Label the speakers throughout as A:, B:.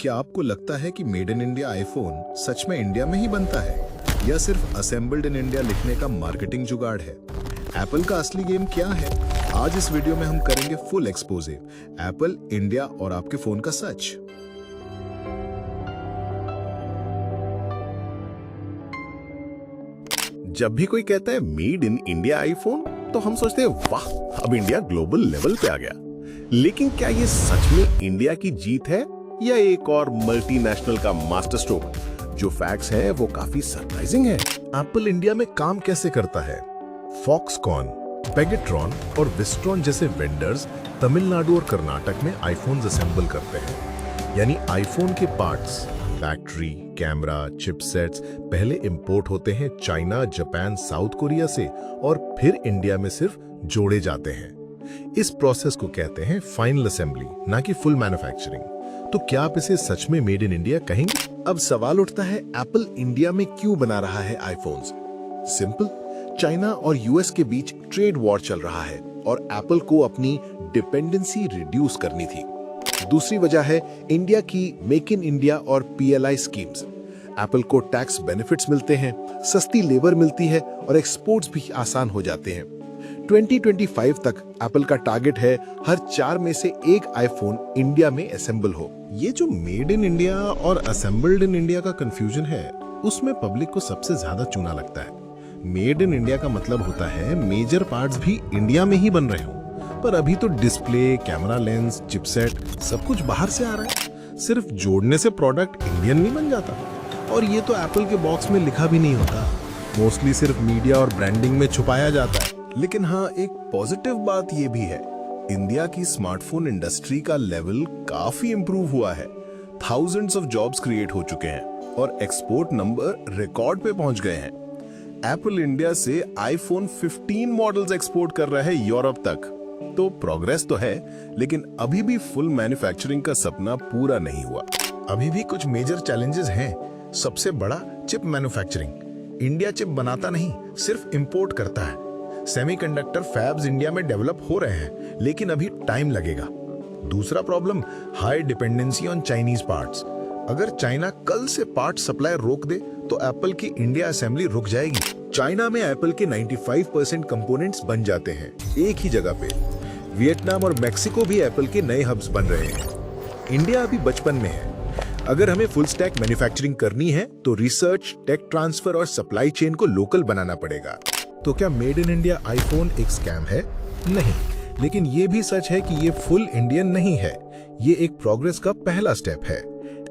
A: क्या आपको लगता है कि मेड इन इंडिया आईफोन सच में इंडिया में ही बनता है या सिर्फ असेंबल्ड इन इंडिया लिखने का मार्केटिंग जुगाड़ है? एप्पल का असली गेम क्या है? आज इस वीडियो में हम करेंगे फुल एक्सपोजे एप्पल, इंडिया और आपके फोन का सच।
B: जब भी कोई कहता है मेड इन इंडिया आईफोन तो हम सोचते हैं वाह, अब इंडिया ग्लोबल लेवल पे आ गया। लेकिन क्या ये सच में इंडिया की जीत है या एक और मल्टीनेशनल का मास्टर स्ट्रोक? जो फैक्ट्स हैं वो काफी सरप्राइजिंग है।
A: एप्पल इंडिया में काम कैसे करता है? फॉक्सकॉन, पेगेट्रॉन और विस्ट्रॉन जैसे वेंडर्स तमिलनाडु और कर्नाटक में आईफोन्स असेंबल करते हैं। यानी आईफोन के पार्ट्स, बैटरी, कैमरा, चिपसेट्स पहले इंपोर्ट होते हैं चाइना, जापान, साउथ कोरिया से और फिर इंडिया में सिर्फ जोड़े जाते हैं। इस प्रोसेस को कहते हैं फाइनल असेंबली, ना कि फुल मैन्युफैक्चरिंग। तो क्या आप इसे सच में मेड इन इंडिया कहेंगे?
B: अब सवाल उठता है, एप्पल इंडिया में क्यों बना रहा है आईफोन्स? सिंपल, चाइना और यूएस के बीच ट्रेड वॉर चल रहा है और एप्पल को अपनी डिपेंडेंसी रिड्यूस करनी थी। दूसरी वजह है इंडिया की मेक इन इंडिया और पीएलआई स्कीम्स। एप्पल को टैक्स बेनिफिट्स मिलते हैं, सस्ती लेबर मिलती है और एक्सपोर्ट्स भी आसान हो जाते हैं। 2025 तक एप्पल का टारगेट है हर 4 में से एक आईफोन इंडिया में असेंबल हो।
A: ये जो मेड इन इंडिया और असेंबल्ड इन इंडिया का कंफ्यूजन है, उसमें पब्लिक को सबसे ज्यादा चूना लगता है। मेड इन इंडिया का मतलब होता है मेजर पार्ट्स भी इंडिया में ही बन रहे हो, पर अभी तो डिस्प्ले, कैमरा लेंस, चिपसेट सब कुछ बाहर से आ रहा है। सिर्फ जोड़ने से प्रोडक्ट इंडियन नहीं बन जाता। और ये तो एप्पल के बॉक्स में लिखा भी नहीं होता, मोस्टली सिर्फ मीडिया और ब्रांडिंग में छुपाया जाता है।
B: लेकिन हाँ, एक पॉजिटिव बात ये भी है, इंडिया की स्मार्टफोन इंडस्ट्री का लेवल काफी इंप्रूव हुआ है। थाउजेंड्स ऑफ जॉब्स क्रिएट हो चुके हैं और एक्सपोर्ट नंबर रिकॉर्ड पे पहुंच गए हैं। एप्पल इंडिया से आईफोन 15 मॉडल्स एक्सपोर्ट कर रहा है यूरोप तक। तो प्रोग्रेस तो है, लेकिन अभी भी फुल मैन्युफैक्चरिंग का सपना पूरा नहीं हुआ।
A: अभी भी कुछ मेजर चैलेंजेस हैं। सबसे बड़ा चिप मैन्युफैक्चरिंग। इंडिया चिप बनाता नहीं, सिर्फ इंपोर्ट करता है। सेमीकंडक्टर फैब्स इंडिया में डेवलप हो रहे हैं, लेकिन अभी टाइम लगेगा। दूसरा problem, high dependency on Chinese parts. अगर चाइना कल से पार्ट सप्लाई रोक दे तो एप्पल की इंडिया असेंबली रुक जाएगी। चाइना में एप्पल के 95% कंपोनेंट्स बन जाते हैं एक ही जगह पे। वियतनाम और मेक्सिको भी एप्पल के नए हब्स बन रहे हैं। इंडिया अभी बचपन में है। अगर हमें फुल स्टैक मैन्युफैक्चरिंग करनी है तो रिसर्च, टेक ट्रांसफर और सप्लाई चेन को लोकल बनाना पड़ेगा। तो क्या मेड इन इंडिया आईफोन एक स्कैम है? नहीं, लेकिन ये भी सच है कि ये फुल इंडियन नहीं है। ये एक प्रोग्रेस का पहला स्टेप है।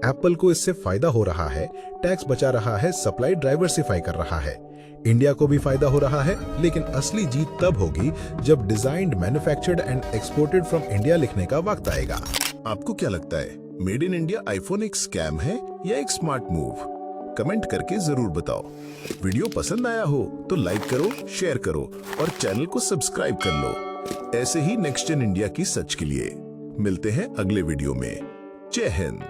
A: एप्पल को इससे फायदा हो रहा है, टैक्स बचा रहा है, सप्लाई डाइवर्सिफाई कर रहा है। इंडिया को भी फायदा हो रहा है, लेकिन असली जीत तब होगी जब designed, manufactured and exported from India लिखने का वक्त आएगा।
B: आपको क्या लगता है, मेड इन इंडिया आईफोन एक स्कैम है या एक स्मार्ट मूव? कमेंट करके जरूर बताओ। वीडियो पसंद आया हो तो लाइक करो, शेयर करो और चैनल को सब्सक्राइब कर लो। ऐसे ही नेक्स्ट इन इंडिया की सच के लिए मिलते हैं अगले वीडियो में। जय हिंद।